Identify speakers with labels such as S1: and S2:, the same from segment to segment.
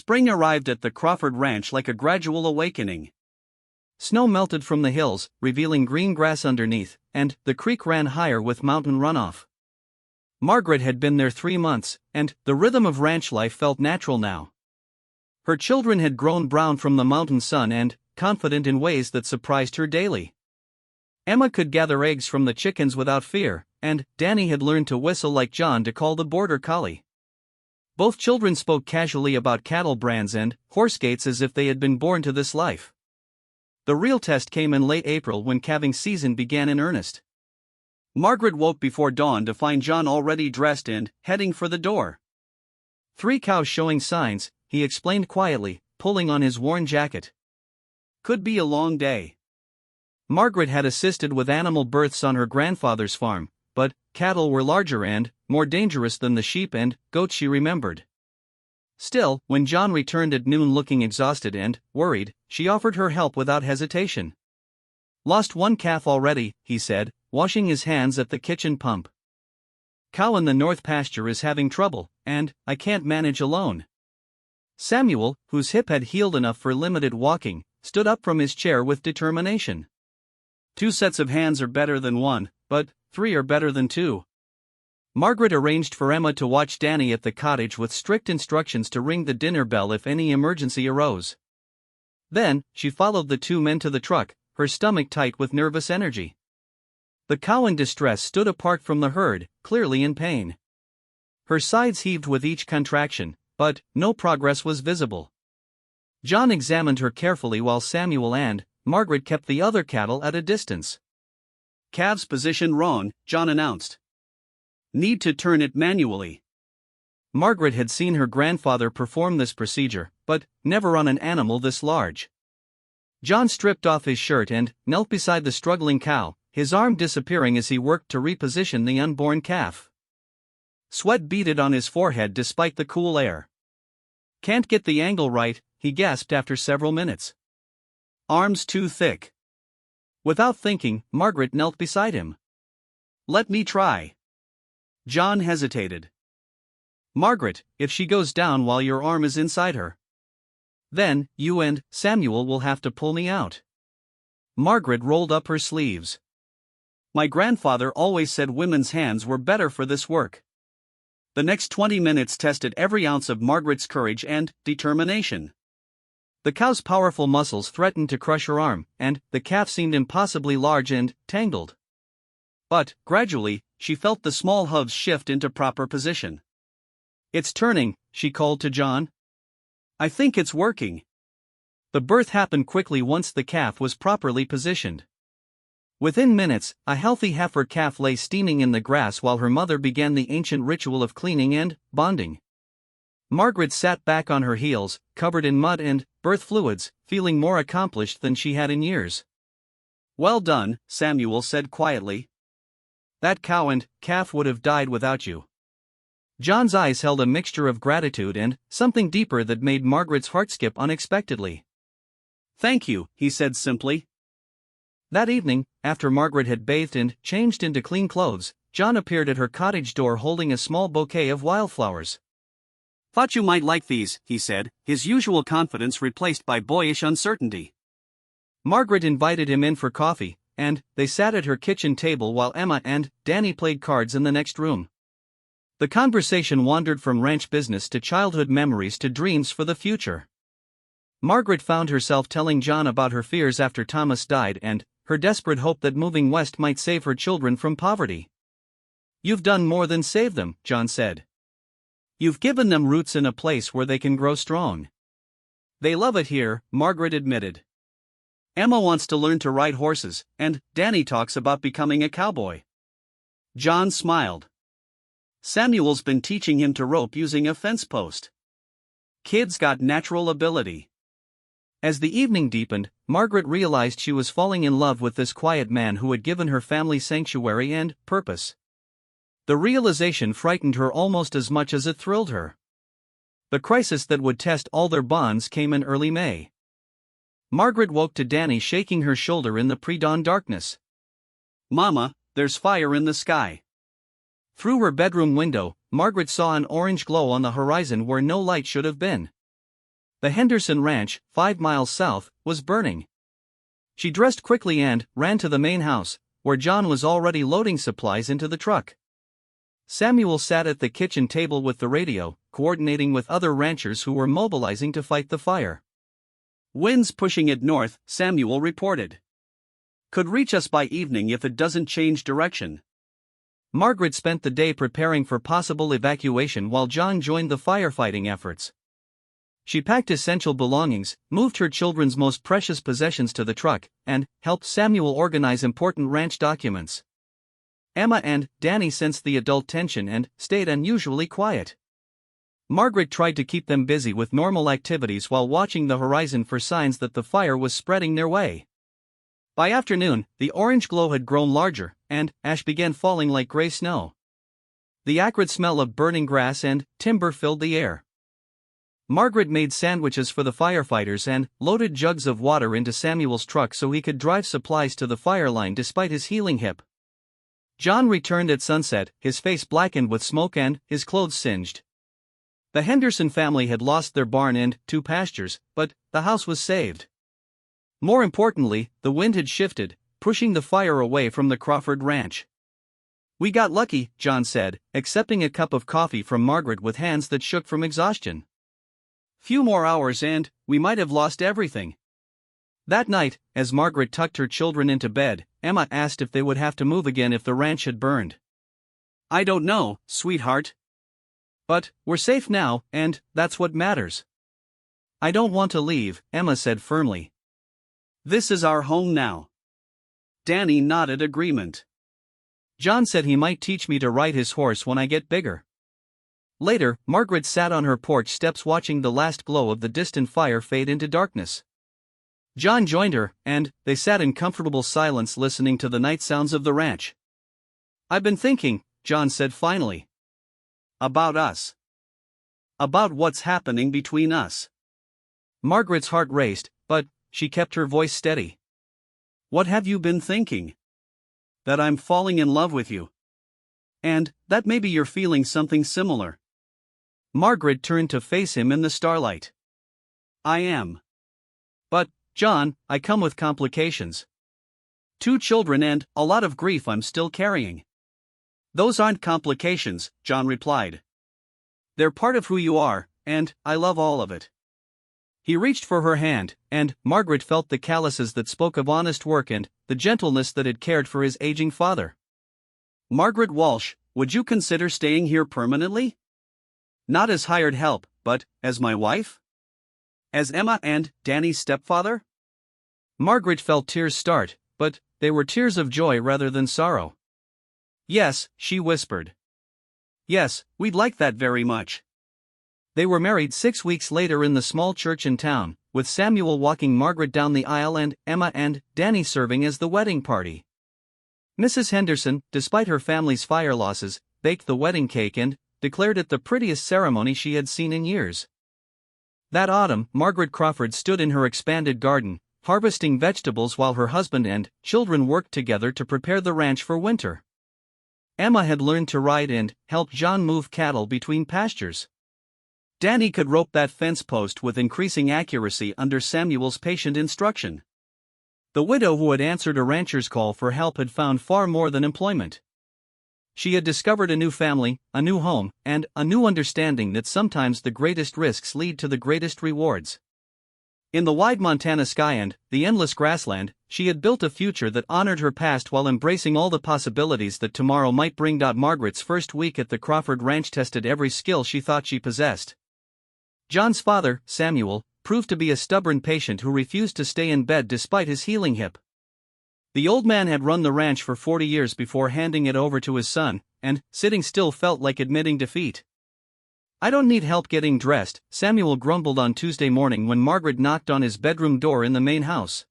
S1: Spring arrived at the Crawford Ranch like a gradual awakening. Snow melted from the hills, revealing green grass underneath, and the creek ran higher with mountain runoff. Margaret had been there 3 months, and the rhythm of ranch life felt natural now. Her children had grown brown from the mountain sun and confident in ways that surprised her daily. Emma could gather eggs from the chickens without fear, and Danny had learned to whistle like John to call the border collie. Both children spoke casually about cattle brands and horse gaits as if they had been born to this life. The real test came in late April when calving season began in earnest. Margaret woke before dawn to find John already dressed and heading for the door. 3 cows showing signs, he explained quietly, pulling on his worn jacket. Could be a long day. Margaret had assisted with animal births on her grandfather's farm, but cattle were larger and more dangerous than the sheep and goats she remembered. Still, when John returned at noon looking exhausted and worried, she offered her help without hesitation. Lost 1 calf already, he said, washing his hands at the kitchen pump. Cow in the north pasture is having trouble, and I can't manage alone. Samuel, whose hip had healed enough for limited walking, stood up from his chair with determination. 2 sets of hands are better than 1, but 3 are better than 2. Margaret arranged for Emma to watch Danny at the cottage with strict instructions to ring the dinner bell if any emergency arose. Then, she followed the 2 men to the truck, her stomach tight with nervous energy. The cow in distress stood apart from the herd, clearly in pain. Her sides heaved with each contraction, but no progress was visible. John examined her carefully while Samuel and Margaret kept the other cattle at a distance. Calf's position wrong, John announced. Need to turn it manually. Margaret had seen her grandfather perform this procedure, but never on an animal this large. John stripped off his shirt and knelt beside the struggling cow, his arm disappearing as he worked to reposition the unborn calf. Sweat beaded on his forehead despite the cool air. Can't get the angle right, he gasped after several minutes. Arms too thick. Without thinking, Margaret knelt beside him. Let me try. John hesitated. Margaret, if she goes down while your arm is inside her, then you and Samuel will have to pull me out. Margaret rolled up her sleeves. My grandfather always said women's hands were better for this work. The next 20 minutes tested every ounce of Margaret's courage and determination. The cow's powerful muscles threatened to crush her arm, and the calf seemed impossibly large and tangled. But, gradually, she felt the small hooves shift into proper position. It's turning, she called to John. I think it's working. The birth happened quickly once the calf was properly positioned. Within minutes, a healthy heifer calf lay steaming in the grass while her mother began the ancient ritual of cleaning and bonding. Margaret sat back on her heels, covered in mud and birth fluids, feeling more accomplished than she had in years. Well done, Samuel said quietly. That cow and calf would have died without you. John's eyes held a mixture of gratitude and something deeper that made Margaret's heart skip unexpectedly. Thank you, he said simply. That evening, after Margaret had bathed and changed into clean clothes, John appeared at her cottage door holding a small bouquet of wildflowers. Thought you might like these, he said, his usual confidence replaced by boyish uncertainty. Margaret invited him in for coffee, and they sat at her kitchen table while Emma and Danny played cards in the next room. The conversation wandered from ranch business to childhood memories to dreams for the future. Margaret found herself telling John about her fears after Thomas died and her desperate hope that moving west might save her children from poverty. You've done more than save them, John said. You've given them roots in a place where they can grow strong. They love it here, Margaret admitted. Emma wants to learn to ride horses, and Danny talks about becoming a cowboy. John smiled. Samuel's been teaching him to rope using a fence post. Kids got natural ability. As the evening deepened, Margaret realized she was falling in love with this quiet man who had given her family sanctuary and purpose. The realization frightened her almost as much as it thrilled her. The crisis that would test all their bonds came in early May. Margaret woke to Danny shaking her shoulder in the pre-dawn darkness. Mama, there's fire in the sky. Through her bedroom window, Margaret saw an orange glow on the horizon where no light should have been. The Henderson Ranch, 5 miles south, was burning. She dressed quickly and ran to the main house, where John was already loading supplies into the truck. Samuel sat at the kitchen table with the radio, coordinating with other ranchers who were mobilizing to fight the fire. "Wind's pushing it north," Samuel reported. "Could reach us by evening if it doesn't change direction." Margaret spent the day preparing for possible evacuation while John joined the firefighting efforts. She packed essential belongings, moved her children's most precious possessions to the truck, and helped Samuel organize important ranch documents. Emma and Danny sensed the adult tension and stayed unusually quiet. Margaret tried to keep them busy with normal activities while watching the horizon for signs that the fire was spreading their way. By afternoon, the orange glow had grown larger, and ash began falling like gray snow. The acrid smell of burning grass and timber filled the air. Margaret made sandwiches for the firefighters and loaded jugs of water into Samuel's truck so he could drive supplies to the fire line despite his healing hip. John returned at sunset, his face blackened with smoke and his clothes singed. The Henderson family had lost their barn and 2 pastures, but the house was saved. More importantly, the wind had shifted, pushing the fire away from the Crawford Ranch. "We got lucky," John said, accepting a cup of coffee from Margaret with hands that shook from exhaustion. "Few more hours and we might have lost everything." That night, as Margaret tucked her children into bed, Emma asked if they would have to move again if the ranch had burned. "I don't know, sweetheart. But we're safe now, and that's what matters." "I don't want to leave," Emma said firmly. "This is our home now." Danny nodded agreement. "John said he might teach me to ride his horse when I get bigger." Later, Margaret sat on her porch steps watching the last glow of the distant fire fade into darkness. John joined her, and they sat in comfortable silence listening to the night sounds of the ranch. "I've been thinking," John said finally. "About us. About what's happening between us." Margaret's heart raced, but she kept her voice steady. "What have you been thinking?" "That I'm falling in love with you. And that maybe you're feeling something similar." Margaret turned to face him in the starlight. "I am. But, John, I come with complications. 2 children and a lot of grief I'm still carrying." "Those aren't complications," John replied. "They're part of who you are, and I love all of it." He reached for her hand, and Margaret felt the calluses that spoke of honest work and the gentleness that had cared for his aging father. "Margaret Walsh, would you consider staying here permanently? Not as hired help, but as my wife? As Emma and Danny's stepfather?" Margaret felt tears start, but they were tears of joy rather than sorrow. "Yes," she whispered. "Yes, we'd like that very much." They were married 6 weeks later in the small church in town, with Samuel walking Margaret down the aisle and Emma and Danny serving as the wedding party. Mrs. Henderson, despite her family's fire losses, baked the wedding cake and declared it the prettiest ceremony she had seen in years. That autumn, Margaret Crawford stood in her expanded garden, harvesting vegetables while her husband and children worked together to prepare the ranch for winter. Emma had learned to ride and helped John move cattle between pastures. Danny could rope that fence post with increasing accuracy under Samuel's patient instruction. The widow who had answered a rancher's call for help had found far more than employment. She had discovered a new family, a new home, and a new understanding that sometimes the greatest risks lead to the greatest rewards. In the wide Montana sky and the endless grassland, she had built a future that honored her past while embracing all the possibilities that tomorrow might bring. Margaret's first week at the Crawford Ranch tested every skill she thought she possessed. John's father, Samuel, proved to be a stubborn patient who refused to stay in bed despite his healing hip. The old man had run the ranch for 40 years before handing it over to his son, and sitting still felt like admitting defeat. "I don't need help getting dressed," Samuel grumbled on Tuesday morning when Margaret knocked on his bedroom door in the main house.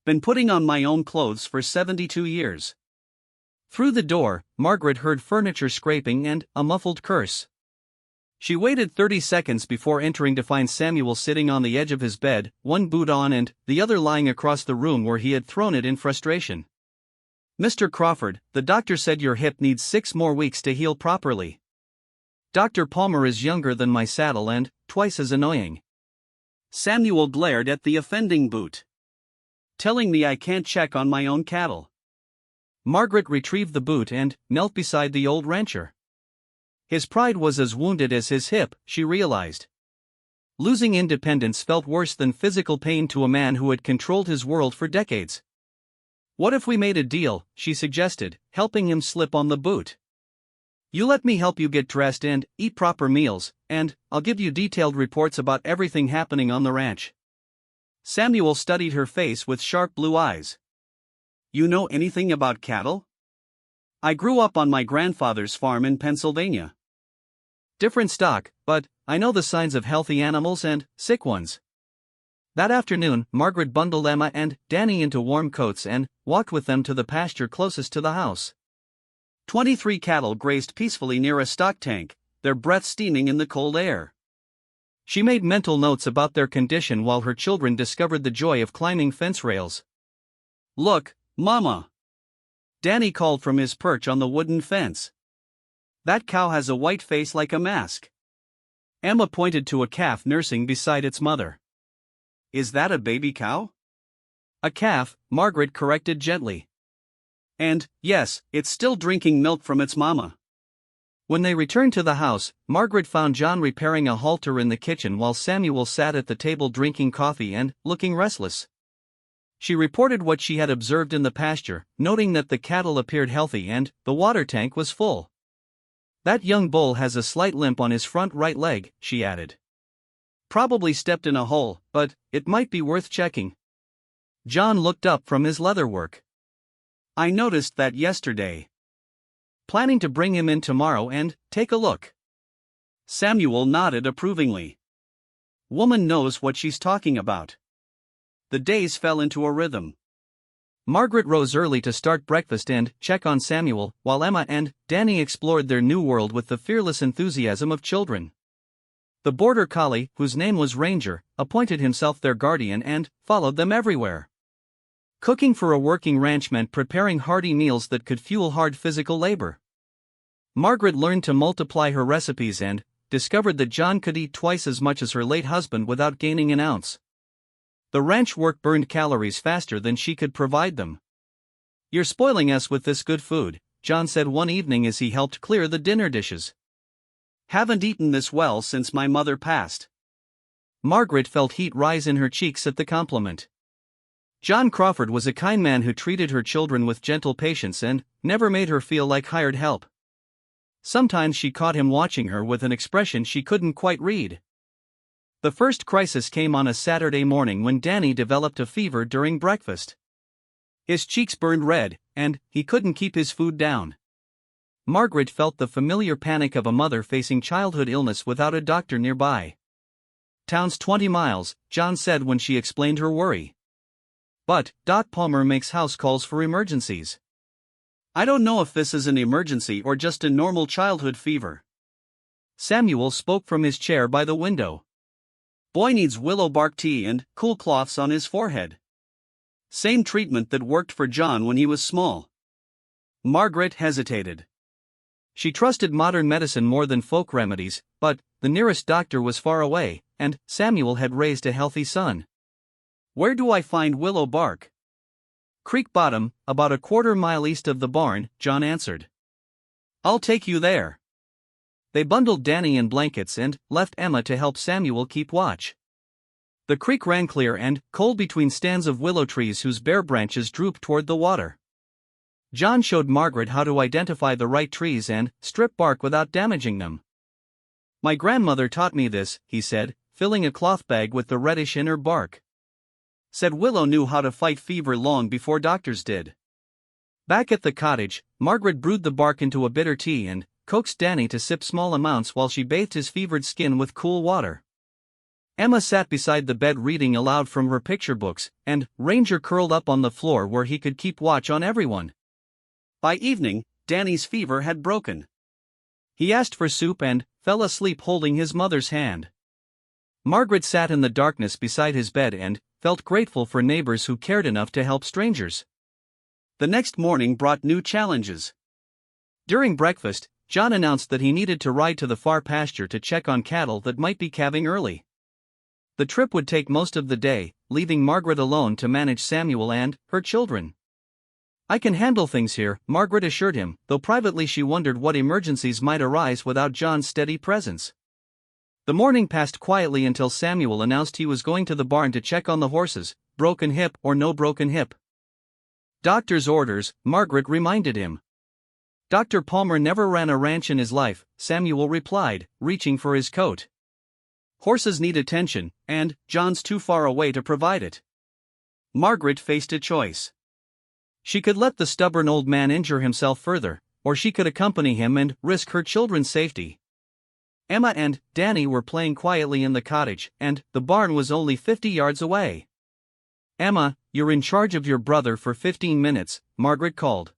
S1: "Been putting on my own clothes for 72 years. Through the door, Margaret heard furniture scraping and a muffled curse. She waited 30 seconds before entering to find Samuel sitting on the edge of his bed, one boot on and the other lying across the room where he had thrown it in frustration. "Mr. Crawford, the doctor said your hip needs 6 more weeks to heal properly. Dr. Palmer is younger than my saddle and twice as annoying. Samuel glared at the offending boot. "Telling me I can't check on my own cattle." Margaret retrieved the boot and knelt beside the old rancher. His pride was as wounded as his hip, she realized. Losing independence felt worse than physical pain to a man who had controlled his world for decades. "What if we made a deal?" she suggested, helping him slip on the boot. "You let me help you get dressed and eat proper meals, and I'll give you detailed reports about everything happening on the ranch." Samuel studied her face with sharp blue eyes. "You know anything about cattle?" "I grew up on my grandfather's farm in Pennsylvania." "Different stock, but I know the signs of healthy animals and sick ones." That afternoon, Margaret bundled Emma and Danny into warm coats and walked with them to the pasture closest to the house. 23 cattle grazed peacefully near a stock tank, their breath steaming in the cold air. She made mental notes about their condition while her children discovered the joy of climbing fence rails. "Look, Mama!" Danny called from his perch on the wooden fence. "That cow has a white face like a mask." Emma pointed to a calf nursing beside its mother. "Is that a baby cow?" "A calf," Margaret corrected gently. "And, yes, it's still drinking milk from its mama." When they returned to the house, Margaret found John repairing a halter in the kitchen while Samuel sat at the table drinking coffee and looking restless. She reported what she had observed in the pasture, noting that the cattle appeared healthy and the water tank was full. "That young bull has a slight limp on his front right leg," she added. "Probably stepped in a hole, but it might be worth checking." John looked up from his leatherwork. "I noticed that yesterday. Planning to bring him in tomorrow and take a look." Samuel nodded approvingly. "Woman knows what she's talking about." The days fell into a rhythm. Margaret rose early to start breakfast and check on Samuel, while Emma and Danny explored their new world with the fearless enthusiasm of children. The border collie, whose name was Ranger, appointed himself their guardian and followed them everywhere. Cooking for a working ranch meant preparing hearty meals that could fuel hard physical labor. Margaret learned to multiply her recipes and discovered that John could eat twice as much as her late husband without gaining an ounce. The ranch work burned calories faster than she could provide them. "You're spoiling us with this good food," John said one evening as he helped clear the dinner dishes. "Haven't eaten this well since my mother passed." Margaret felt heat rise in her cheeks at the compliment. John Crawford was a kind man who treated her children with gentle patience and never made her feel like hired help. Sometimes she caught him watching her with an expression she couldn't quite read. The first crisis came on a Saturday morning when Danny developed a fever during breakfast. His cheeks burned red, and he couldn't keep his food down. Margaret felt the familiar panic of a mother facing childhood illness without a doctor nearby. "Town's 20 miles, John said when she explained her worry. "But, Palmer makes house calls for emergencies." "I don't know if this is an emergency or just a normal childhood fever." Samuel spoke from his chair by the window. "Boy needs willow bark tea and cool cloths on his forehead. Same treatment that worked for John when he was small." Margaret hesitated. She trusted modern medicine more than folk remedies, but the nearest doctor was far away, and Samuel had raised a healthy son. "Where do I find willow bark?" "Creek Bottom, about a quarter-mile east of the barn," John answered. "I'll take you there." They bundled Danny in blankets and left Emma to help Samuel keep watch. The creek ran clear and cold between stands of willow trees whose bare branches drooped toward the water. John showed Margaret how to identify the right trees and strip bark without damaging them. "My grandmother taught me this," he said, filling a cloth bag with the reddish inner bark. "Said willow knew how to fight fever long before doctors did." Back at the cottage, Margaret brewed the bark into a bitter tea and coaxed Danny to sip small amounts while she bathed his fevered skin with cool water. Emma sat beside the bed reading aloud from her picture books, and Ranger curled up on the floor where he could keep watch on everyone. By evening, Danny's fever had broken. He asked for soup and fell asleep holding his mother's hand. Margaret sat in the darkness beside his bed and felt grateful for neighbors who cared enough to help strangers. The next morning brought new challenges. During breakfast, John announced that he needed to ride to the far pasture to check on cattle that might be calving early. the trip would take most of the day, leaving Margaret alone to manage Samuel and her children. "I can handle things here," Margaret assured him, though privately she wondered what emergencies might arise without John's steady presence. The morning passed quietly until Samuel announced he was going to the barn to check on the horses, broken hip or no broken hip. "Doctor's orders," Margaret reminded him. "Dr. Palmer never ran a ranch in his life," Samuel replied, reaching for his coat. "Horses need attention, and John's too far away to provide it." Margaret faced a choice. She could let the stubborn old man injure himself further, or she could accompany him and risk her children's safety. Emma and Danny were playing quietly in the cottage, and the barn was only 50 yards away. "Emma, you're in charge of your brother for 15 minutes, Margaret called.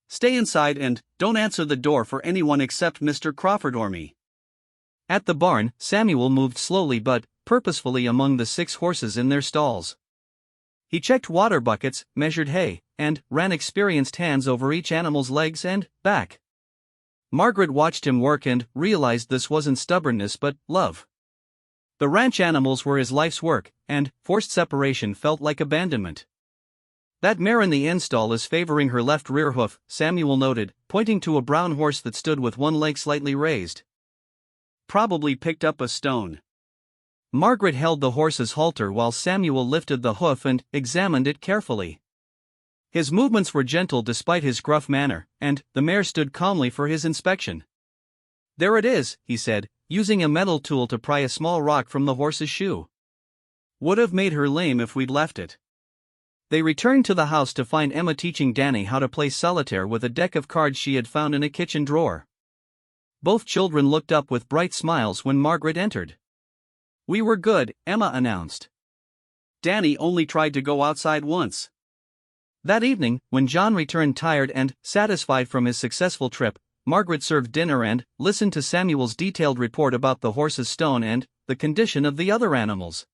S1: "Stay inside and don't answer the door for anyone except Mr. Crawford or me." At the barn, Samuel moved slowly but purposefully among the 6 horses in their stalls. He checked water buckets, measured hay, and ran experienced hands over each animal's legs and back. Margaret watched him work and realized this wasn't stubbornness but love. The ranch animals were his life's work, and forced separation felt like abandonment. "That mare in the end stall is favoring her left rear hoof," Samuel noted, pointing to a brown horse that stood with one leg slightly raised. "Probably picked up a stone." Margaret held the horse's halter while Samuel lifted the hoof and examined it carefully. His movements were gentle despite his gruff manner, and the mare stood calmly for his inspection. "There it is," he said, using a metal tool to pry a small rock from the horse's shoe. "Would have made her lame if we'd left it." They returned to the house to find Emma teaching Danny how to play solitaire with a deck of cards she had found in a kitchen drawer. Both children looked up with bright smiles when Margaret entered. "We were good," Emma announced. "Danny only tried to go outside once." That evening, when John returned tired and satisfied from his successful trip, Margaret served dinner and listened to Samuel's detailed report about the horse's stone and the condition of the other animals.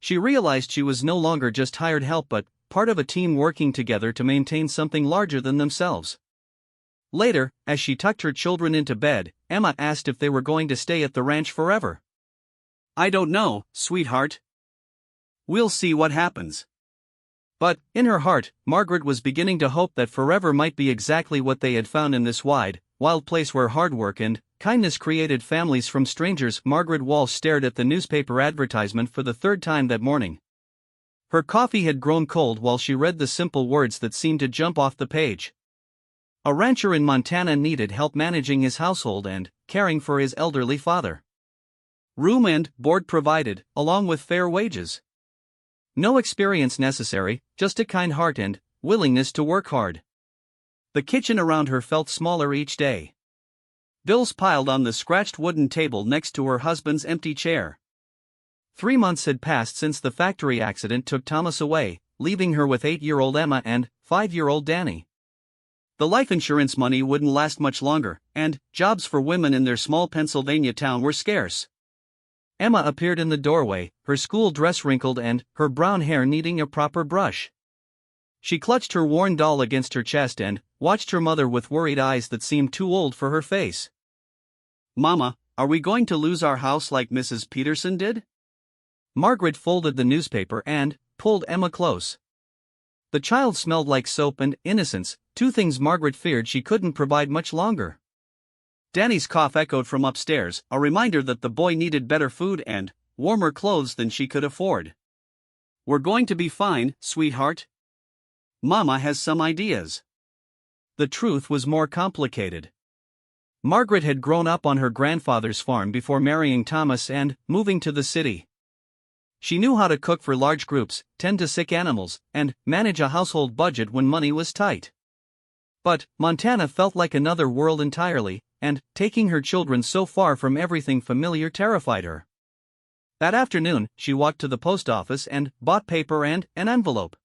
S1: She realized she was no longer just hired help but part of a team working together to maintain something larger than themselves. Later, as she tucked her children into bed, Emma asked if they were going to stay at the ranch forever. "I don't know, sweetheart. We'll see what happens." But, in her heart, Margaret was beginning to hope that forever might be exactly what they had found in this wide, wild place where hard work and kindness created families from strangers. Margaret Walsh stared at the newspaper advertisement for the 3rd time that morning. Her coffee had grown cold while she read the simple words that seemed to jump off the page. A rancher in Montana needed help managing his household and caring for his elderly father. Room and board provided, along with fair wages. No experience necessary, just a kind heart and willingness to work hard. The kitchen around her felt smaller each day. Bills piled on the scratched wooden table next to her husband's empty chair. 3 months had passed since the factory accident took Thomas away, leaving her with 8-year-old Emma and 5-year-old Danny. The life insurance money wouldn't last much longer, and jobs for women in their small Pennsylvania town were scarce. Emma appeared in the doorway, her school dress wrinkled and her brown hair needing a proper brush. She clutched her worn doll against her chest and watched her mother with worried eyes that seemed too old for her face. "Mama, are we going to lose our house like Mrs. Peterson did?" Margaret folded the newspaper and pulled Emma close. The child smelled like soap and innocence, 2 things Margaret feared she couldn't provide much longer. Danny's cough echoed from upstairs, a reminder that the boy needed better food and warmer clothes than she could afford. "We're going to be fine, sweetheart. Mama has some ideas." The truth was more complicated. Margaret had grown up on her grandfather's farm before marrying Thomas and moving to the city. She knew how to cook for large groups, tend to sick animals, and manage a household budget when money was tight. But Montana felt like another world entirely, and taking her children so far from everything familiar terrified her. That afternoon, she walked to the post office and bought paper and an envelope.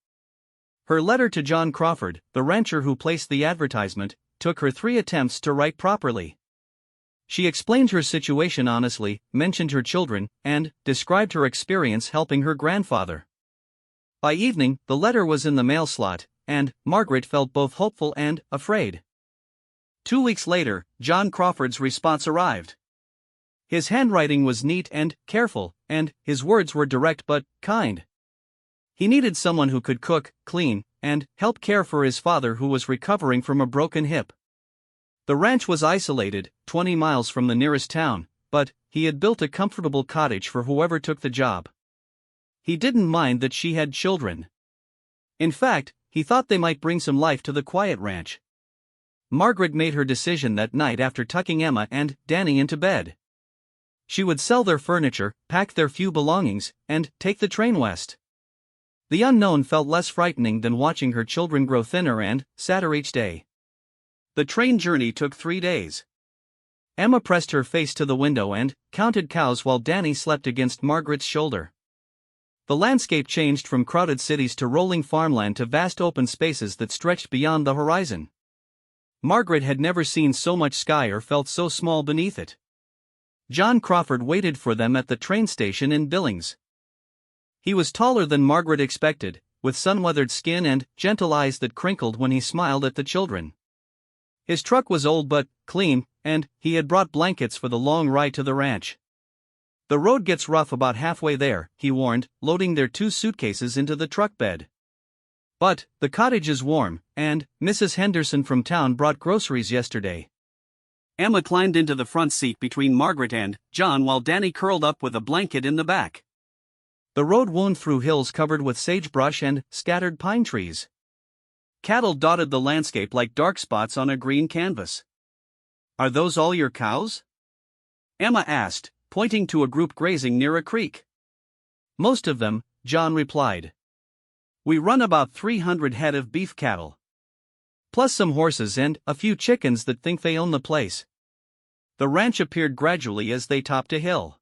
S1: Her letter to John Crawford, the rancher who placed the advertisement, took her 3 attempts to write properly. She explained her situation honestly, mentioned her children, and described her experience helping her grandfather. By evening, the letter was in the mail slot, and Margaret felt both hopeful and afraid. 2 weeks later, John Crawford's response arrived. His handwriting was neat and careful, and his words were direct but kind. He needed someone who could cook, clean, and help care for his father who was recovering from a broken hip. The ranch was isolated, 20 miles from the nearest town, but he had built a comfortable cottage for whoever took the job. He didn't mind that she had children. In fact, he thought they might bring some life to the quiet ranch. Margaret made her decision that night after tucking Emma and Danny into bed. She would sell their furniture, pack their few belongings, and take the train west. The unknown felt less frightening than watching her children grow thinner and sadder each day. The train journey took 3 days. Emma pressed her face to the window and counted cows while Danny slept against Margaret's shoulder. The landscape changed from crowded cities to rolling farmland to vast open spaces that stretched beyond the horizon. Margaret had never seen so much sky or felt so small beneath it. John Crawford waited for them at the train station in Billings. He was taller than Margaret expected, with sun-weathered skin and gentle eyes that crinkled when he smiled at the children. His truck was old but clean, and he had brought blankets for the long ride to the ranch. "The road gets rough about halfway there," he warned, loading their 2 suitcases into the truck bed. "But the cottage is warm, and Mrs. Henderson from town brought groceries yesterday." Emma climbed into the front seat between Margaret and John while Danny curled up with a blanket in the back. The road wound through hills covered with sagebrush and scattered pine trees. Cattle dotted the landscape like dark spots on a green canvas. "Are those all your cows?" Emma asked, pointing to a group grazing near a creek. "Most of them," John replied. "We run about 300 head of beef cattle. Plus some horses and a few chickens that think they own the place." The ranch appeared gradually as they topped a hill.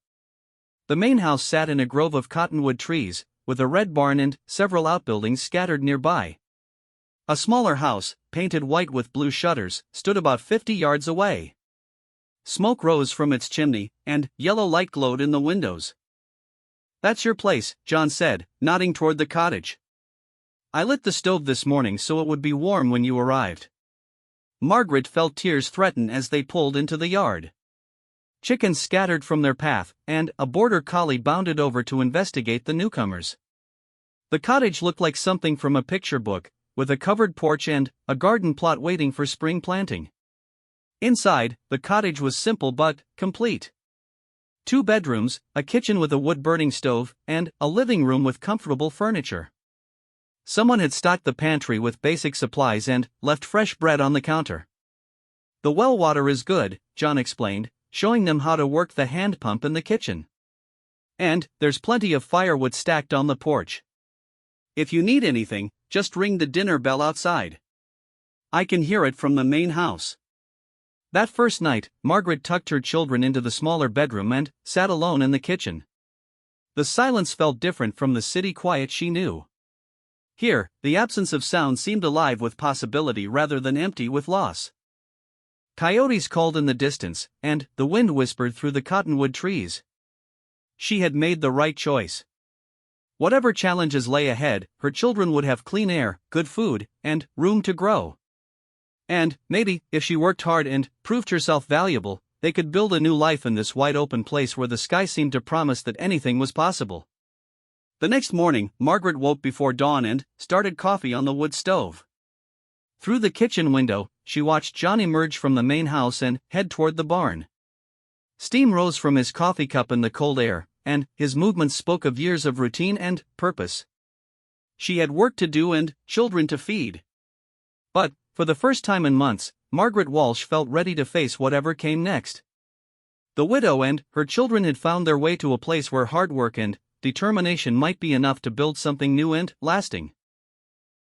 S1: The main house sat in a grove of cottonwood trees, with a red barn and several outbuildings scattered nearby. A smaller house, painted white with blue shutters, stood about 50 yards away. Smoke rose from its chimney, and yellow light glowed in the windows. "That's your place," John said, nodding toward the cottage. "I lit the stove this morning so it would be warm when you arrived." Margaret felt tears threaten as they pulled into the yard. Chickens scattered from their path, and a border collie bounded over to investigate the newcomers. The cottage looked like something from a picture book, with a covered porch and a garden plot waiting for spring planting. Inside, the cottage was simple but complete. 2 bedrooms, a kitchen with a wood-burning stove, and a living room with comfortable furniture. Someone had stocked the pantry with basic supplies and left fresh bread on the counter. "The well water is good," John explained, showing them how to work the hand pump in the kitchen. "And there's plenty of firewood stacked on the porch. If you need anything, just ring the dinner bell outside. I can hear it from the main house." That first night, Margaret tucked her children into the smaller bedroom and sat alone in the kitchen. The silence felt different from the city quiet she knew. Here, the absence of sound seemed alive with possibility rather than empty with loss. Coyotes called in the distance, and the wind whispered through the cottonwood trees. She had made the right choice. Whatever challenges lay ahead, her children would have clean air, good food, and room to grow. And, maybe, if she worked hard and proved herself valuable, they could build a new life in this wide-open place where the sky seemed to promise that anything was possible. The next morning, Margaret woke before dawn and started coffee on the wood stove. Through the kitchen window, she watched John emerge from the main house and head toward the barn. Steam rose from his coffee cup in the cold air, and his movements spoke of years of routine and purpose. She had work to do and children to feed. But, for the first time in months, Margaret Walsh felt ready to face whatever came next. The widow and her children had found their way to a place where hard work and determination might be enough to build something new and lasting.